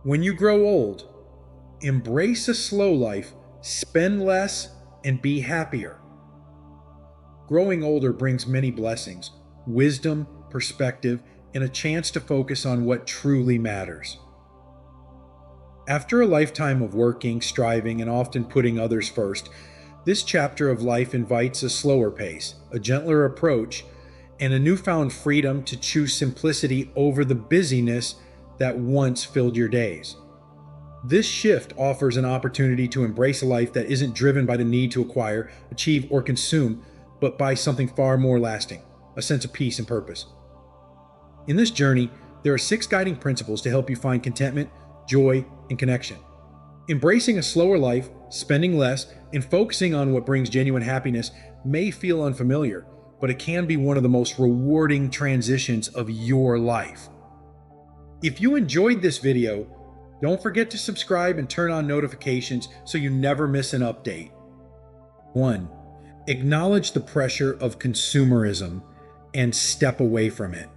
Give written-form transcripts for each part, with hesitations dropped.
When you grow old, embrace a slow life, spend less, and be happier. Growing older brings many blessings, wisdom, perspective, and a chance to focus on what truly matters. After a lifetime of working, striving, and often putting others first, this chapter of life invites a slower pace, a gentler approach, and a newfound freedom to choose simplicity over the busyness that once filled your days. This shift offers an opportunity to embrace a life that isn't driven by the need to acquire, achieve, or consume, but by something far more lasting, a sense of peace and purpose. In this journey, there are 6 guiding principles to help you find contentment, joy, and connection. Embracing a slower life, spending less, and focusing on what brings genuine happiness may feel unfamiliar, but it can be one of the most rewarding transitions of your life. If you enjoyed this video, don't forget to subscribe and turn on notifications so you never miss an update. 1. Acknowledge the pressure of consumerism and step away from it.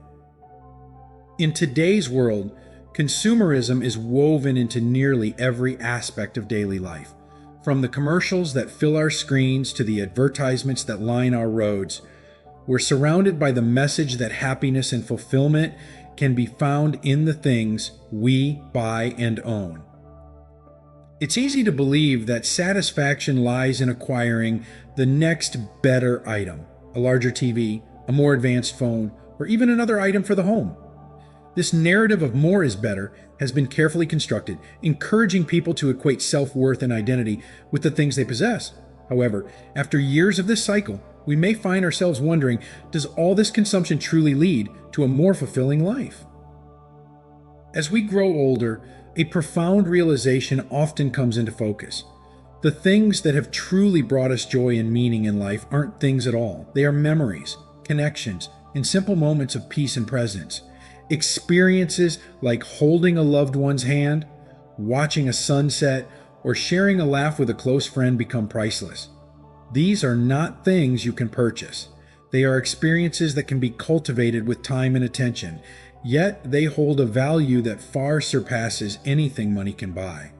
In today's world, consumerism is woven into nearly every aspect of daily life. From the commercials that fill our screens to the advertisements that line our roads, we're surrounded by the message that happiness and fulfillment can be found in the things we buy and own. It's easy to believe that satisfaction lies in acquiring the next better item, a larger TV, a more advanced phone, or even another item for the home. This narrative of more is better has been carefully constructed, encouraging people to equate self-worth and identity with the things they possess. However, after years of this cycle, we may find ourselves wondering, does all this consumption truly lead to a more fulfilling life? As we grow older, a profound realization often comes into focus. The things that have truly brought us joy and meaning in life aren't things at all. They are memories, connections, and simple moments of peace and presence. Experiences like holding a loved one's hand, watching a sunset, or sharing a laugh with a close friend become priceless. These are not things you can purchase. They are experiences that can be cultivated with time and attention, yet they hold a value that far surpasses anything money can buy.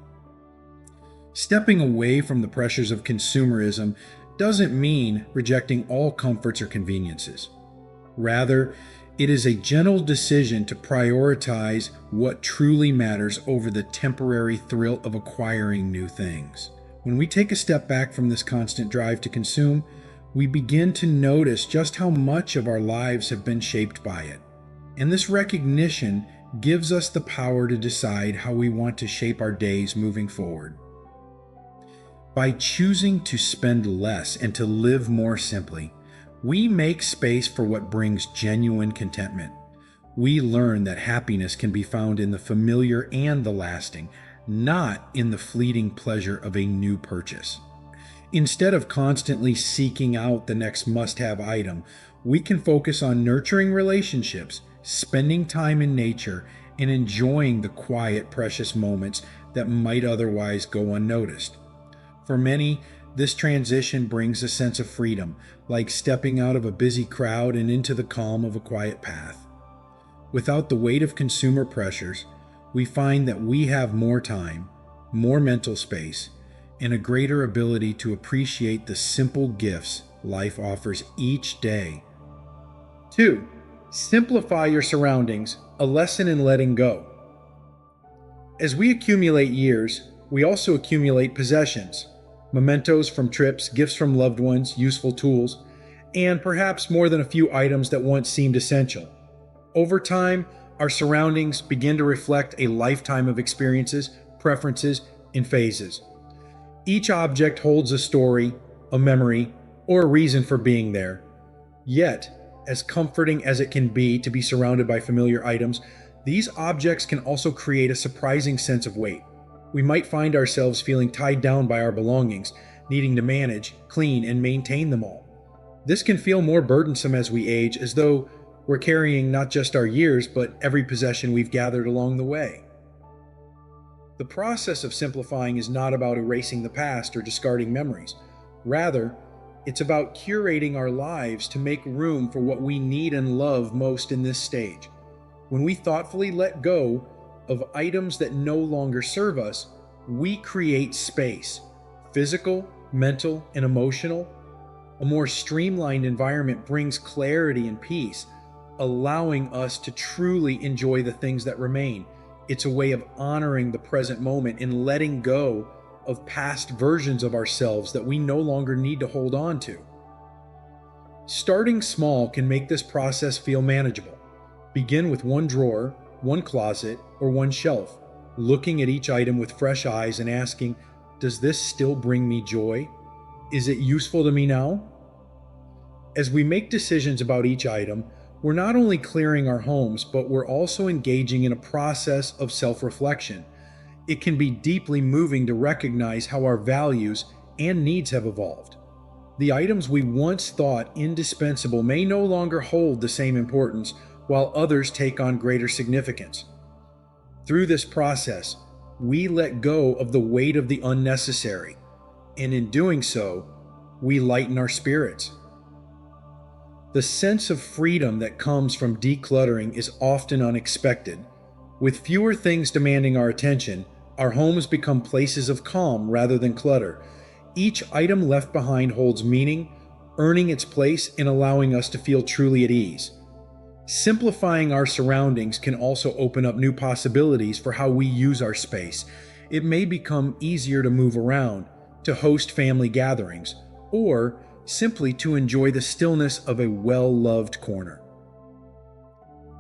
Stepping away from the pressures of consumerism doesn't mean rejecting all comforts or conveniences. Rather, it is a gentle decision to prioritize what truly matters over the temporary thrill of acquiring new things. When we take a step back from this constant drive to consume, we begin to notice just how much of our lives have been shaped by it. And this recognition gives us the power to decide how we want to shape our days moving forward. By choosing to spend less and to live more simply, we make space for what brings genuine contentment. We learn that happiness can be found in the familiar and the lasting, not in the fleeting pleasure of a new purchase. Instead of constantly seeking out the next must-have item, we can focus on nurturing relationships, spending time in nature, and enjoying the quiet, precious moments that might otherwise go unnoticed. For many, this transition brings a sense of freedom, like stepping out of a busy crowd and into the calm of a quiet path. Without the weight of consumer pressures, we find that we have more time, more mental space, and a greater ability to appreciate the simple gifts life offers each day. 2. Simplify your surroundings, a lesson in letting go. As we accumulate years, we also accumulate possessions. Mementos from trips, gifts from loved ones, useful tools, and perhaps more than a few items that once seemed essential. Over time, our surroundings begin to reflect a lifetime of experiences, preferences, and phases. Each object holds a story, a memory, or a reason for being there. Yet, as comforting as it can be to be surrounded by familiar items, these objects can also create a surprising sense of weight. We might find ourselves feeling tied down by our belongings, needing to manage, clean, and maintain them all. This can feel more burdensome as we age, as though we're carrying not just our years, but every possession we've gathered along the way. The process of simplifying is not about erasing the past or discarding memories. Rather, it's about curating our lives to make room for what we need and love most in this stage. When we thoughtfully let go, of items that no longer serve us, we create space, physical, mental, and emotional. A more streamlined environment brings clarity and peace, allowing us to truly enjoy the things that remain. It's a way of honoring the present moment and letting go of past versions of ourselves that we no longer need to hold on to. Starting small can make this process feel manageable. Begin with one drawer, one closet, or one shelf, looking at each item with fresh eyes and asking, does this still bring me joy? Is it useful to me now? As we make decisions about each item, we're not only clearing our homes, but we're also engaging in a process of self-reflection. It can be deeply moving to recognize how our values and needs have evolved. The items we once thought indispensable may no longer hold the same importance, while others take on greater significance. Through this process, we let go of the weight of the unnecessary, and in doing so, we lighten our spirits. The sense of freedom that comes from decluttering is often unexpected. With fewer things demanding our attention, our homes become places of calm rather than clutter. Each item left behind holds meaning, earning its place and allowing us to feel truly at ease. Simplifying our surroundings can also open up new possibilities for how we use our space. It may become easier to move around, to host family gatherings, or simply to enjoy the stillness of a well-loved corner.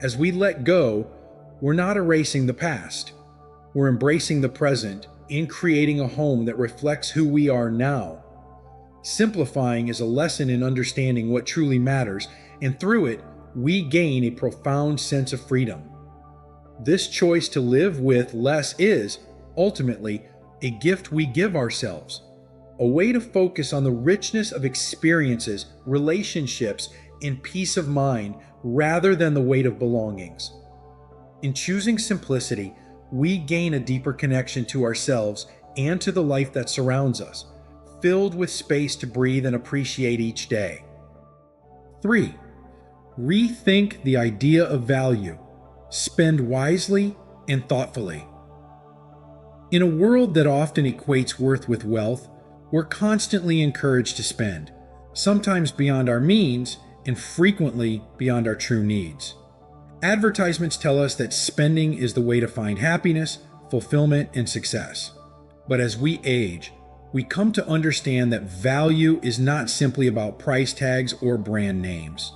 As we let go, we're not erasing the past. We're embracing the present and creating a home that reflects who we are now. Simplifying is a lesson in understanding what truly matters, and through it, we gain a profound sense of freedom. This choice to live with less is, ultimately, a gift we give ourselves. A way to focus on the richness of experiences, relationships, and peace of mind rather than the weight of belongings. In choosing simplicity, we gain a deeper connection to ourselves and to the life that surrounds us, filled with space to breathe and appreciate each day. 3. Rethink the idea of value. Spend wisely and thoughtfully. In a world that often equates worth with wealth, we're constantly encouraged to spend, sometimes beyond our means and frequently beyond our true needs. Advertisements tell us that spending is the way to find happiness, fulfillment, and success. But as we age, we come to understand that value is not simply about price tags or brand names.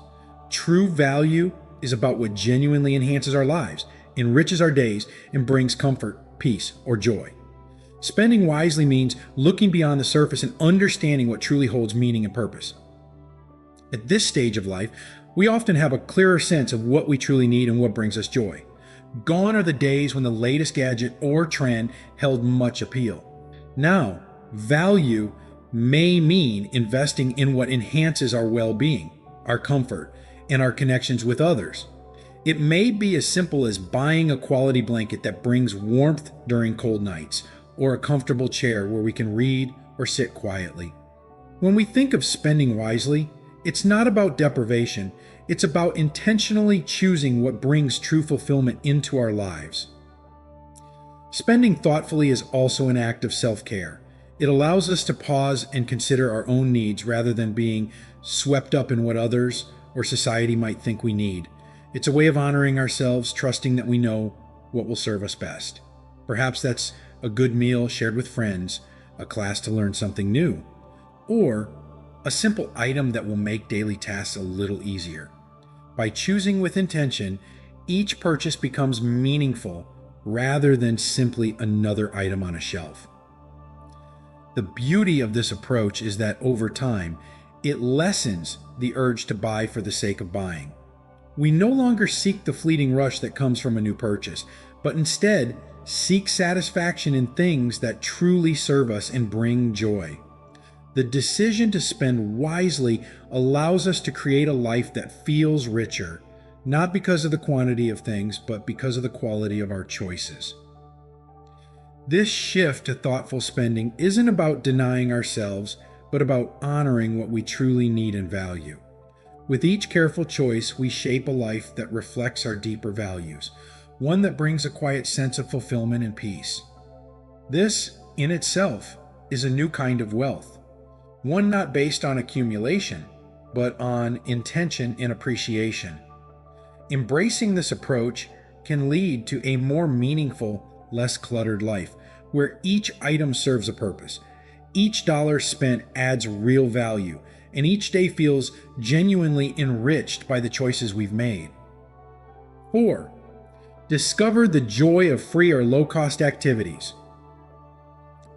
True value is about what genuinely enhances our lives, enriches our days, and brings comfort, peace, or joy. Spending wisely means looking beyond the surface and understanding what truly holds meaning and purpose. At this stage of life, we often have a clearer sense of what we truly need and what brings us joy. Gone are the days when the latest gadget or trend held much appeal. Now, value may mean investing in what enhances our well-being, our comfort, and our connections with others. It may be as simple as buying a quality blanket that brings warmth during cold nights, or a comfortable chair where we can read or sit quietly. When we think of spending wisely, it's not about deprivation, it's about intentionally choosing what brings true fulfillment into our lives. Spending thoughtfully is also an act of self-care. It allows us to pause and consider our own needs rather than being swept up in what others or society might think we need. It's a way of honoring ourselves, trusting that we know what will serve us best. Perhaps that's a good meal shared with friends, a class to learn something new, or a simple item that will make daily tasks a little easier. By choosing with intention, each purchase becomes meaningful rather than simply another item on a shelf. The beauty of this approach is that over time, it lessens the urge to buy for the sake of buying. We no longer seek the fleeting rush that comes from a new purchase, but instead seek satisfaction in things that truly serve us and bring joy. The decision to spend wisely allows us to create a life that feels richer, not because of the quantity of things, but because of the quality of our choices. This shift to thoughtful spending isn't about denying ourselves, but about honoring what we truly need and value. With each careful choice, we shape a life that reflects our deeper values, one that brings a quiet sense of fulfillment and peace. This, in itself, is a new kind of wealth, one not based on accumulation, but on intention and appreciation. Embracing this approach can lead to a more meaningful, less cluttered life, where each item serves a purpose, each dollar spent adds real value, and each day feels genuinely enriched by the choices we've made. 4. Discover the joy of free or low-cost activities.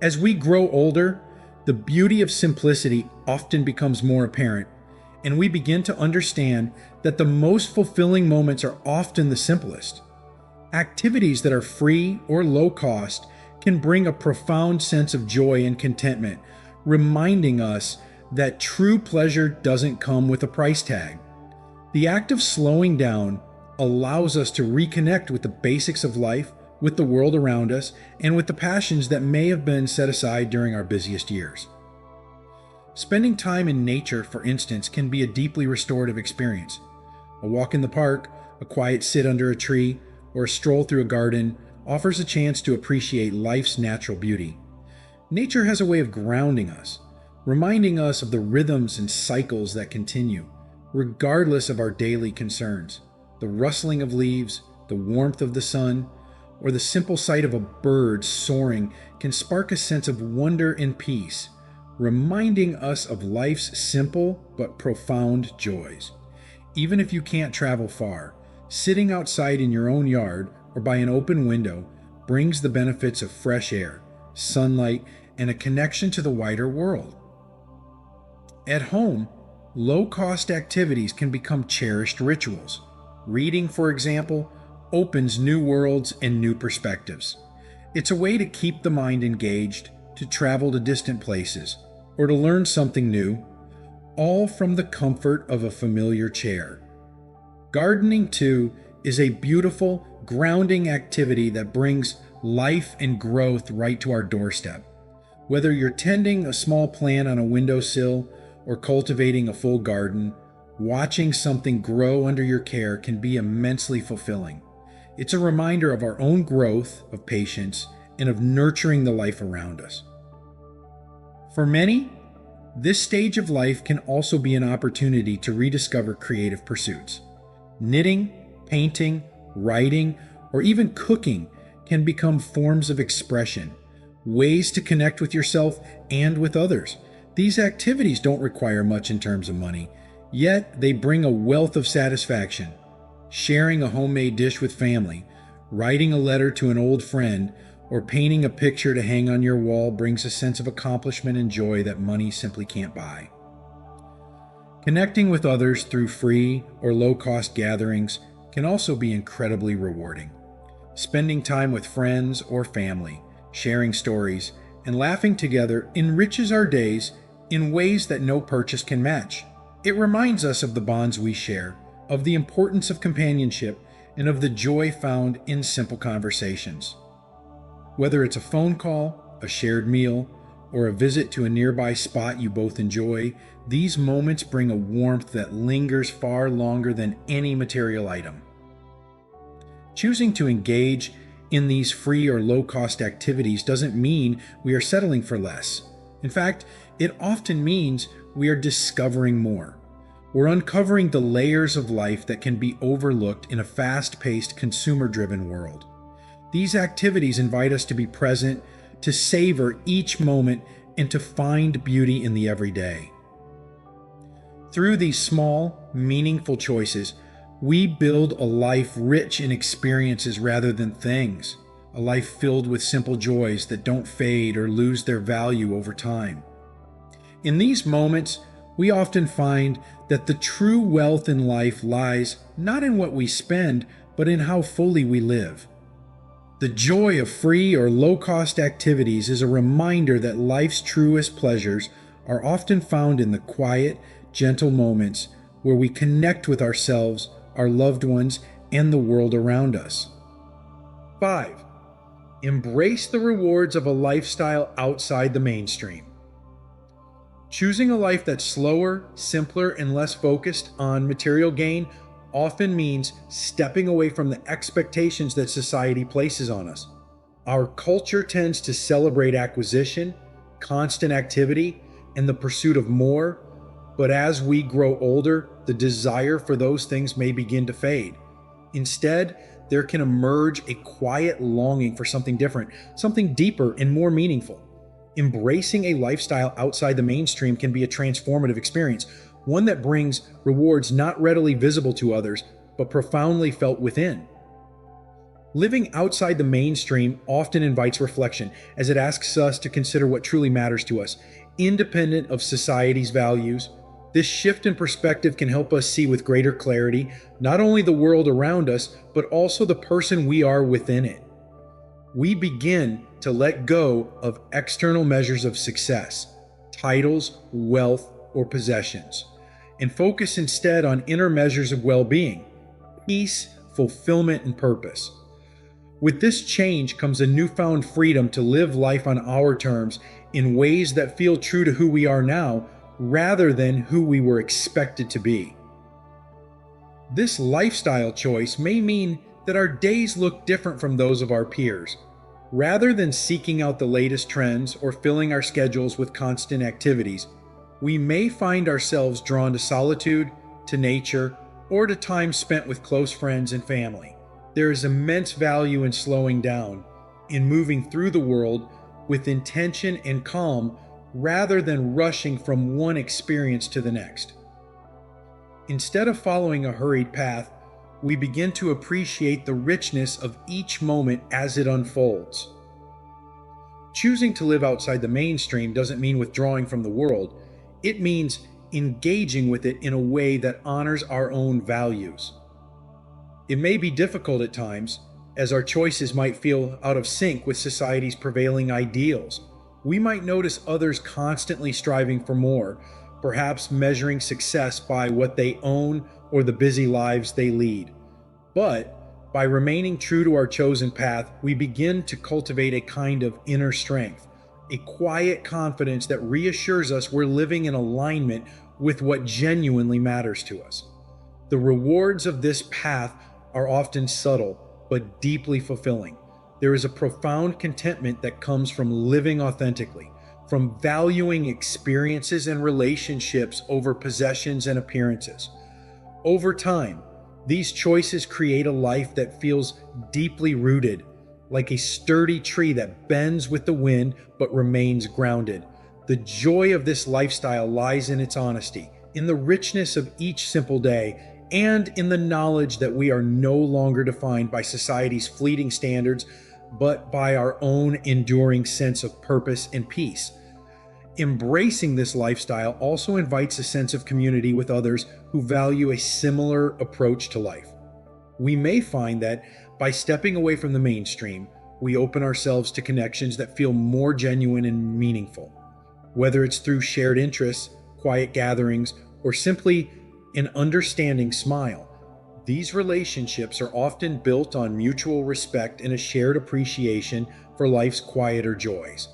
As we grow older, the beauty of simplicity often becomes more apparent, and we begin to understand that the most fulfilling moments are often the simplest. Activities that are free or low cost can bring a profound sense of joy and contentment, reminding us that true pleasure doesn't come with a price tag. The act of slowing down allows us to reconnect with the basics of life, with the world around us, and with the passions that may have been set aside during our busiest years. Spending time in nature, for instance, can be a deeply restorative experience. A walk in the park, a quiet sit under a tree, or a stroll through a garden offers a chance to appreciate life's natural beauty. Nature has a way of grounding us, reminding us of the rhythms and cycles that continue, regardless of our daily concerns. The rustling of leaves, the warmth of the sun, or the simple sight of a bird soaring can spark a sense of wonder and peace, reminding us of life's simple but profound joys. Even if you can't travel far, sitting outside in your own yard or by an open window brings the benefits of fresh air, sunlight, and a connection to the wider world. At home, low-cost activities can become cherished rituals. Reading, for example, opens new worlds and new perspectives. It's a way to keep the mind engaged, to travel to distant places, or to learn something new, all from the comfort of a familiar chair. Gardening, too, is a beautiful, grounding activity that brings life and growth right to our doorstep. Whether you're tending a small plant on a windowsill or cultivating a full garden, watching something grow under your care can be immensely fulfilling. It's a reminder of our own growth, of patience, and of nurturing the life around us. For many, this stage of life can also be an opportunity to rediscover creative pursuits. Knitting, painting, writing, or even cooking can become forms of expression, ways to connect with yourself and with others. These activities don't require much in terms of money, yet they bring a wealth of satisfaction. Sharing a homemade dish with family, writing a letter to an old friend, or painting a picture to hang on your wall brings a sense of accomplishment and joy that money simply can't buy. Connecting with others through free or low-cost gatherings can also be incredibly rewarding. Spending time with friends or family, sharing stories, and laughing together enriches our days in ways that no purchase can match. It reminds us of the bonds we share, of the importance of companionship, and of the joy found in simple conversations. Whether it's a phone call, a shared meal, or a visit to a nearby spot you both enjoy, these moments bring a warmth that lingers far longer than any material item. Choosing to engage in these free or low-cost activities doesn't mean we are settling for less. In fact, it often means we are discovering more. We're uncovering the layers of life that can be overlooked in a fast-paced, consumer-driven world. These activities invite us to be present, to savor each moment, and to find beauty in the everyday. Through these small, meaningful choices, we build a life rich in experiences rather than things, a life filled with simple joys that don't fade or lose their value over time. In these moments, we often find that the true wealth in life lies not in what we spend, but in how fully we live. The joy of free or low-cost activities is a reminder that life's truest pleasures are often found in the quiet, gentle moments where we connect with ourselves, our loved ones, and the world around us. 5. Embrace the rewards of a lifestyle outside the mainstream. Choosing a life that's slower, simpler, and less focused on material gain often means stepping away from the expectations that society places on us. Our culture tends to celebrate acquisition, constant activity, and the pursuit of more, but as we grow older, the desire for those things may begin to fade. Instead, there can emerge a quiet longing for something different, something deeper and more meaningful. Embracing a lifestyle outside the mainstream can be a transformative experience, one that brings rewards not readily visible to others, but profoundly felt within. Living outside the mainstream often invites reflection, as it asks us to consider what truly matters to us, independent of society's values. This shift in perspective can help us see with greater clarity not only the world around us, but also the person we are within it. We begin to let go of external measures of success, titles, wealth, or possessions, and focus instead on inner measures of well-being, peace, fulfillment, and purpose. With this change comes a newfound freedom to live life on our terms in ways that feel true to who we are now, rather than who we were expected to be. This lifestyle choice may mean that our days look different from those of our peers. Rather than seeking out the latest trends or filling our schedules with constant activities, we may find ourselves drawn to solitude, to nature, or to time spent with close friends and family. There is immense value in slowing down, in moving through the world with intention and calm, rather than rushing from one experience to the next. Instead of following a hurried path, we begin to appreciate the richness of each moment as it unfolds. Choosing to live outside the mainstream doesn't mean withdrawing from the world. It means engaging with it in a way that honors our own values. It may be difficult at times, as our choices might feel out of sync with society's prevailing ideals. We might notice others constantly striving for more, perhaps measuring success by what they own or the busy lives they lead. But by remaining true to our chosen path, we begin to cultivate a kind of inner strength, a quiet confidence that reassures us we're living in alignment with what genuinely matters to us. The rewards of this path are often subtle, but deeply fulfilling. There is a profound contentment that comes from living authentically, from valuing experiences and relationships over possessions and appearances. Over time, these choices create a life that feels deeply rooted, like a sturdy tree that bends with the wind but remains grounded. The joy of this lifestyle lies in its honesty, in the richness of each simple day, and in the knowledge that we are no longer defined by society's fleeting standards, but by our own enduring sense of purpose and peace. Embracing this lifestyle also invites a sense of community with others who value a similar approach to life. We may find that by stepping away from the mainstream, we open ourselves to connections that feel more genuine and meaningful. Whether it's through shared interests, quiet gatherings, or simply an understanding smile, these relationships are often built on mutual respect and a shared appreciation for life's quieter joys.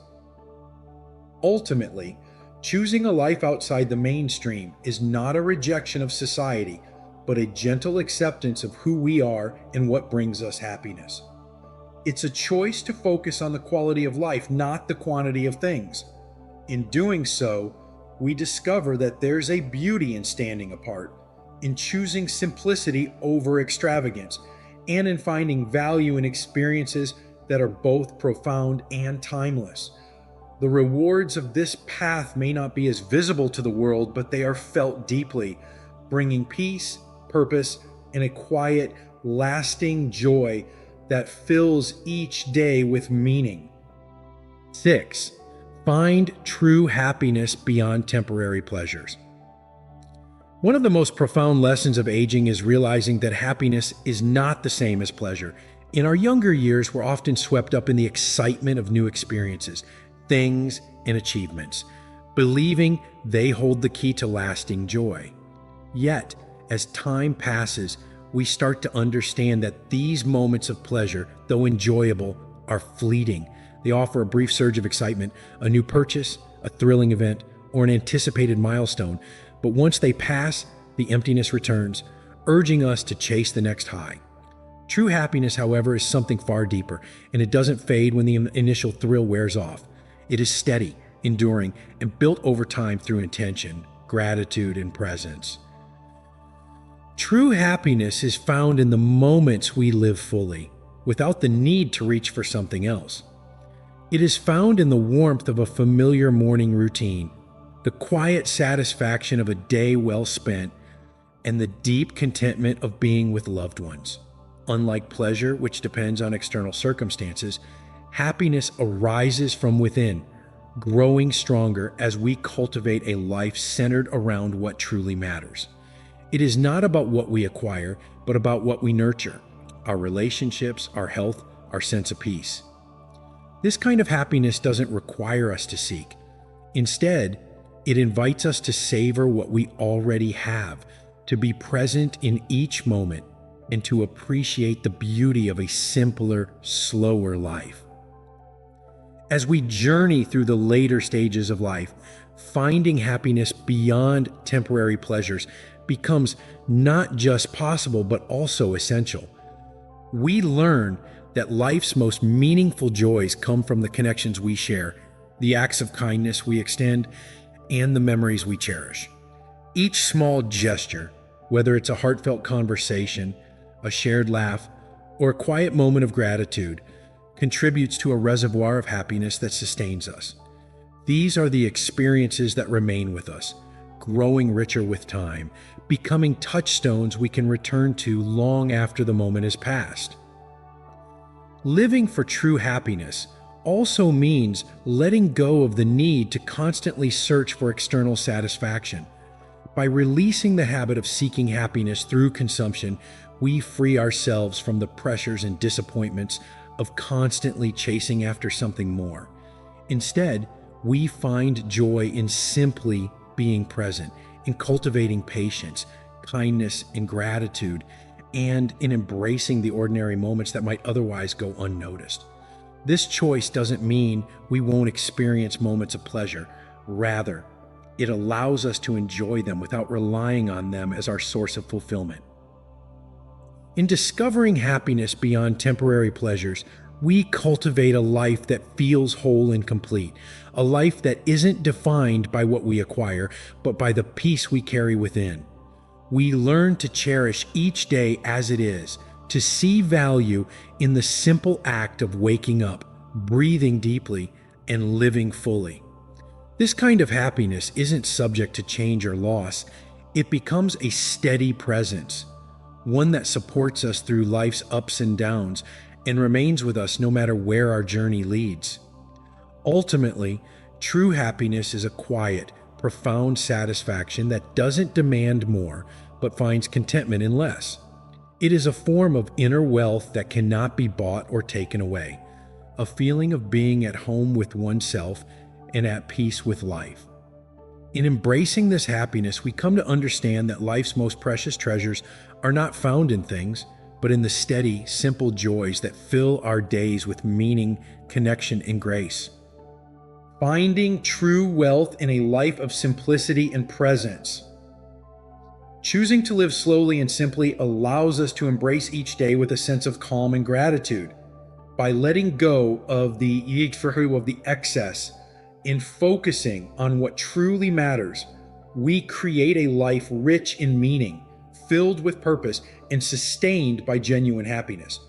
Ultimately, choosing a life outside the mainstream is not a rejection of society, but a gentle acceptance of who we are and what brings us happiness. It's a choice to focus on the quality of life, not the quantity of things. In doing so, we discover that there's a beauty in standing apart, in choosing simplicity over extravagance, and in finding value in experiences that are both profound and timeless. The rewards of this path may not be as visible to the world, but they are felt deeply, bringing peace, purpose, and a quiet, lasting joy that fills each day with meaning. 6. Find true happiness beyond temporary pleasures. One of the most profound lessons of aging is realizing that happiness is not the same as pleasure. In our younger years, we're often swept up in the excitement of new experiences, things, and achievements, believing they hold the key to lasting joy. Yet, as time passes, we start to understand that these moments of pleasure, though enjoyable, are fleeting. They offer a brief surge of excitement, a new purchase, a thrilling event, or an anticipated milestone. But once they pass, the emptiness returns. urging us to chase the next high. True happiness, however, is something far deeper, and it doesn't fade when the initial thrill wears off. It is steady, enduring, and built over time through intention, gratitude, and presence. True happiness is found in the moments we live fully, without the need to reach for something else. It is found in the warmth of a familiar morning routine, the quiet satisfaction of a day well spent, and the deep contentment of being with loved ones. Unlike pleasure, which depends on external circumstances, happiness arises from within, growing stronger as we cultivate a life centered around what truly matters. It is not about what we acquire, but about what we nurture: our relationships, our health, our sense of peace. This kind of happiness doesn't require us to seek. Instead, it invites us to savor what we already have, to be present in each moment, and to appreciate the beauty of a simpler, slower life. As we journey through the later stages of life, finding happiness beyond temporary pleasures becomes not just possible, but also essential. We learn that life's most meaningful joys come from the connections we share, the acts of kindness we extend, and the memories we cherish. Each small gesture, whether it's a heartfelt conversation, a shared laugh, or a quiet moment of gratitude, contributes to a reservoir of happiness that sustains us. These are the experiences that remain with us, growing richer with time, becoming touchstones we can return to long after the moment has passed. Living for true happiness also means letting go of the need to constantly search for external satisfaction. By releasing the habit of seeking happiness through consumption, we free ourselves from the pressures and disappointments of constantly chasing after something more. Instead, we find joy in simply being present, in cultivating patience, kindness, and gratitude, and in embracing the ordinary moments that might otherwise go unnoticed. This choice doesn't mean we won't experience moments of pleasure. Rather, it allows us to enjoy them without relying on them as our source of fulfillment. In discovering happiness beyond temporary pleasures, we cultivate a life that feels whole and complete, a life that isn't defined by what we acquire, but by the peace we carry within. We learn to cherish each day as it is, to see value in the simple act of waking up, breathing deeply, and living fully. This kind of happiness isn't subject to change or loss. It becomes a steady presence, one that supports us through life's ups and downs and remains with us no matter where our journey leads. Ultimately, true happiness is a quiet, profound satisfaction that doesn't demand more, but finds contentment in less. It is a form of inner wealth that cannot be bought or taken away, a feeling of being at home with oneself and at peace with life. In embracing this happiness, we come to understand that life's most precious treasures are not found in things, but in the steady, simple joys that fill our days with meaning, connection, and grace. Finding true wealth in a life of simplicity and presence. Choosing to live slowly and simply allows us to embrace each day with a sense of calm and gratitude. By letting go of the excess and focusing on what truly matters, we create a life rich in meaning, filled with purpose, and sustained by genuine happiness.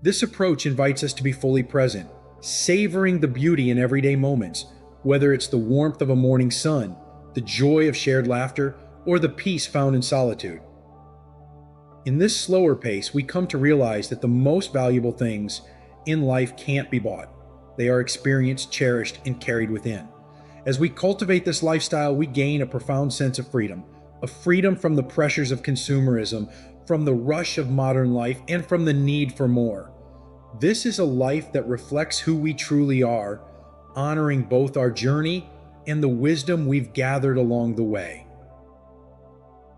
This approach invites us to be fully present, savoring the beauty in everyday moments, whether it's the warmth of a morning sun, the joy of shared laughter, or the peace found in solitude. In this slower pace, we come to realize that the most valuable things in life can't be bought. They are experienced, cherished, and carried within. As we cultivate this lifestyle, we gain a profound sense of freedom, a freedom from the pressures of consumerism, from the rush of modern life, and from the need for more. This is a life that reflects who we truly are, honoring both our journey and the wisdom we've gathered along the way.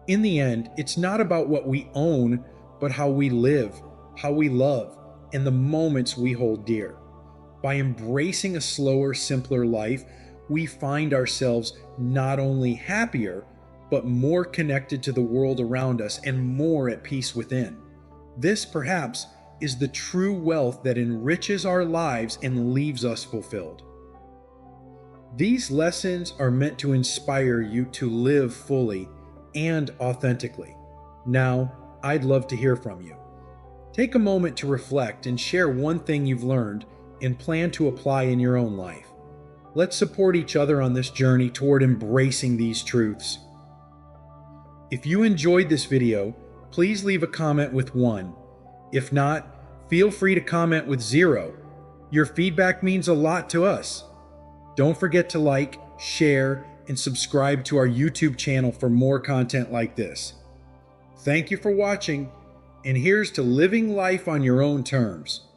In the end, it's not about what we own, but how we live, how we love, and the moments we hold dear. By embracing a slower, simpler life, we find ourselves not only happier, but more connected to the world around us and more at peace within. This, perhaps, is the true wealth that enriches our lives and leaves us fulfilled. These lessons are meant to inspire you to live fully and authentically. Now, I'd love to hear from you. Take a moment to reflect and share one thing you've learned and plan to apply in your own life. Let's support each other on this journey toward embracing these truths. If you enjoyed this video, please leave a comment with 1. If not, feel free to comment with 0. Your feedback means a lot to us. Don't forget to like, share, and subscribe to our YouTube channel for more content like this. Thank you for watching, and here's to living life on your own terms.